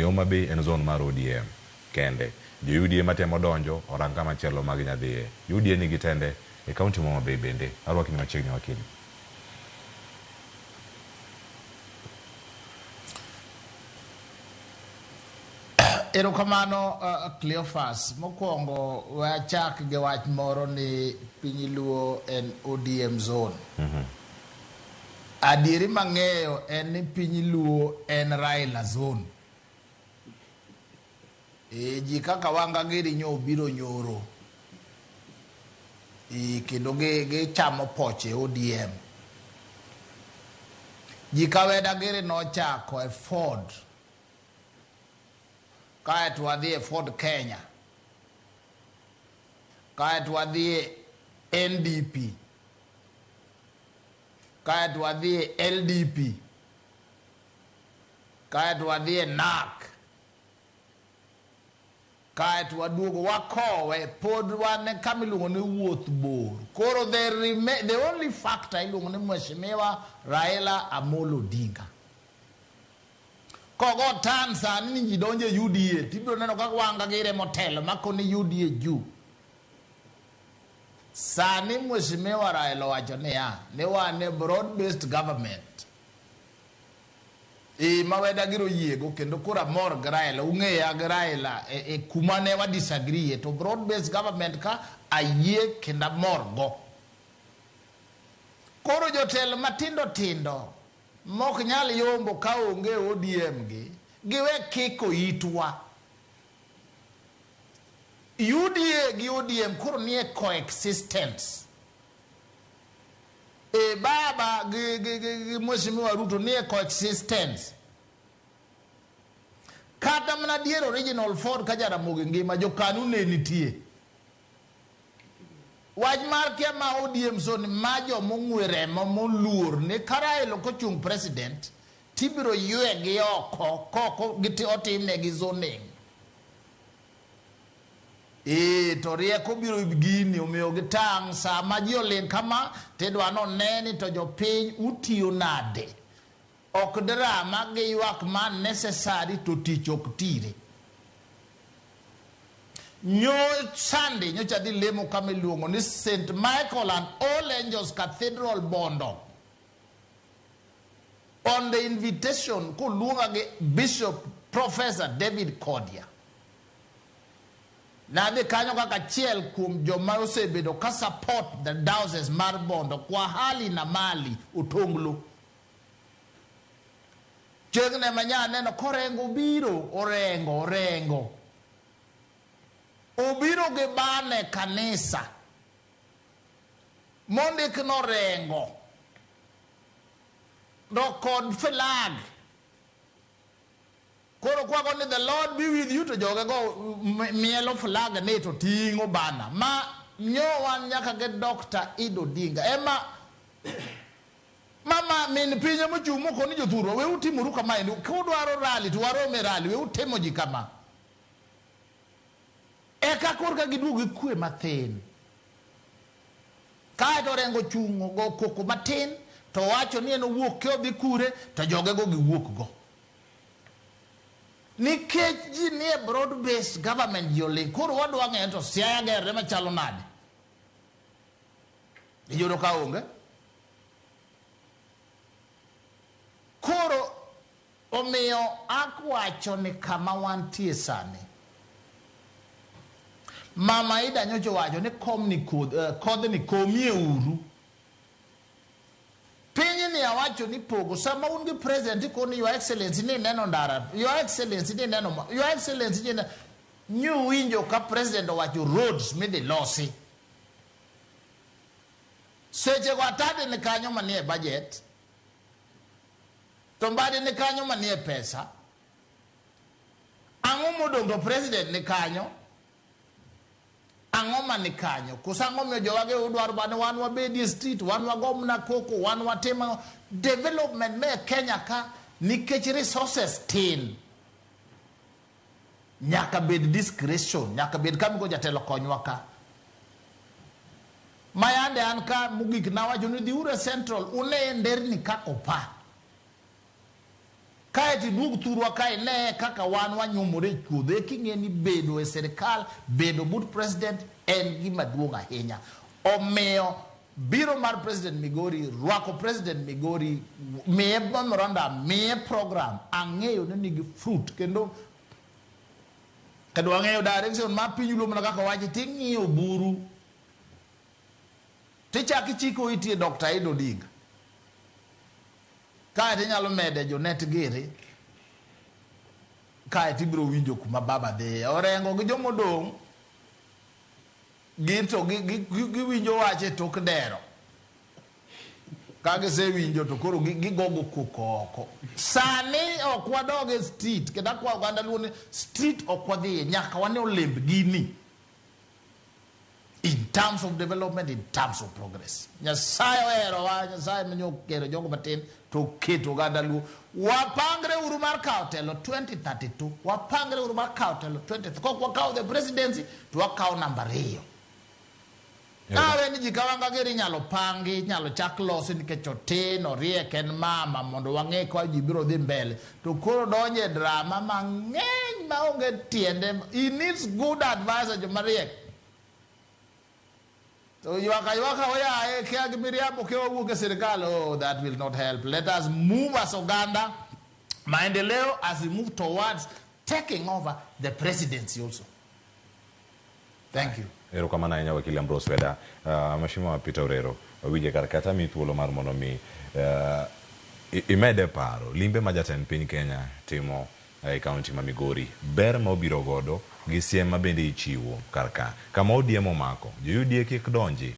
Homa Bay en zone mar ODM kende. Jo UDA matemo donjo orang kama chelo mag nyadhiye. UDA ni gitende e kaunti Homa Bay bende. Arwaki ni machiegni wakili. Erokamano Cleophas mokwongo wachak gi wach moro ni piny luo en ODM zone. Adieri mang'eyo en ni piny luo en Raila zone. Ji kaka wanga giri nyo biro nyoro. Kendo gi chamo poche ODM. Ji kaweda giri no chako e Ford. Kaeto wadhi e Ford Kenya. Kaeto wadhi e NDP. Kaeto wadhi e LDP. Kaeto wadhi e NAC. Kaeto waduogo wakowe pod wane kamiluongo ni wuoth bor. Koro the only factor iluongo ni Mheshimiwa Raila Odinga. Kogo tansa ni jidonje UDA tibiro neno kaka wanga gire motelo makoni UDA juu. Sani Mheshimiwa Raila wacho ne wane broad based government. Maweda giro yiego kendo kura mor Raila ung'eya Raila kumane wa disagree to broad based government ka ayie kenda mor go. Koro jotelo matindo tindo mok nyal yombo ka onge ODM giwe kiko itwa. UDA gi ODM koro nie coexistence. Baba gi Mheshimiwa Ruto nie coexistence. Kata mana dier original Ford ka Ramogi ngima jokanu ne nitie. Waj mar kia ma ODM zone majo mong'were moluor ne Raila kochung president tibiro yue gi oko koko giti otimne gi zoning. To rieko biro gini omiyo gitang' sama ji olin kama tedwa no neni to jopiny utiyo nade. Ok drama gi ywak man necessary to tich ok tire. Nyo Sunday nyocha dhi lemo kama iluongo ni St. Michael and All Angels Cathedral Bondo. On the invitation kuluonga gi Bishop Professor David Kodia. Na de kanyo kaka chiel kum joma osebedo ka support the diocese mar Bondo kwa hali na mali utonglo. Chegne manya neno korengo biro orengo. Obiro ge bane kanisa. Mondik no rengo. No kod flag. Koro kwa ni the Lord be with you to joge go mielo flag ne to tingo bana. Ma nyo wan nyaka ge Dr. Odinga. Ema mama min pinyo mochumo koni jothuro we utimuru kama eni kudwaro rally to waro me rally we utemo ji kama. Eka korka giduogo kwe mathin. Kaeto rengo chungo go koko matin to wacho ni en owuok ke odhi kure to joge go giwuok go. Nikech ji nie broad based government jolin koro wadwa ng'eyo to Siaya gere machalo nade. Iyudo ka onge. Koro omiyo akwacho ni kama wantie sani. Mama Ida nyocho wacho ni kodh ni komie uru. Pinyi ni awacho ni pogo. Sama ungi president koni Your Excellency ni neno ndara. Your Excellency ni neno. Your Excellency ni neno. New winjo ka president wacho roads midi losi. Seche kwa tade ni kanyo manie budget. Tombadi ni kanyo manie pesa. Ango modongo president ni kanyo. Angoma ni kanyo kusango myo jowage udwaro bane wan wabedi street wan wagomna koko wan watema development me Kenya ka nikech resources tin nyaka bed discretion nyaka bed kama go jatelo konywa ka mayande an ka mugik na wacho ni diure central une nderni ka opa kae ti dug thurwa kae ne kaka wan wanyumore chuodhe king'eni bedo e serikal, bedo but president en gima duong' ahinya. Omiyo biro mar president Migori, rwako president Migori, miye memorandum, miye program, ang'eyo ni nigi fruit, kendo ang'eyo direction ma piny luo mana kaka wachi ting'iyo buru tichaki chiko itie Dr. Raila Odinga kae tinyalo mede Jonet Giri kae tibiro winjo kuma baba dhiye orengo gi jomodong' gin to giwinjo wache tok dero kage se winjo to koro gigogo kuko oko sani ok wadoge street kenda kwa Uganda luoni street ok wadhiye nyaka wane olemb gini in terms of development, in terms of progress. Nyasaye ohero wa, Nyasaye menyo kero jogo matin to keto Uganda luo. Wapangre uru mar kao telo 2032. Wapangre uru mar kao telo 2032. Kok wakao the presidency to wakao namba 2. Awe ni jikawanga geri nyalo pangi, nyalo chak losi nikech otin, oriek en mama mondo wang'e kwa jibiro dhi mbele. To koro donje drama mang'eny maonge tiende. He needs good advisor jomariek. So yuaka oya kia gimiriapo kia wuke serikali. Oh, that will not help. Let us move as Uganda maendeleo as we move towards taking over the presidency also. Thank you. Ero kama na wakili Ambrose Weda, Mheshimiwa Peter Orero, wije karakata mi thuolo mar mondo mi imede paro limbe ma jatend piny Kenya timo e kaunti ma Migori ber ma obiro godo gi siem ma bende ichiwo karka kama ODM omako jo UDA kik donji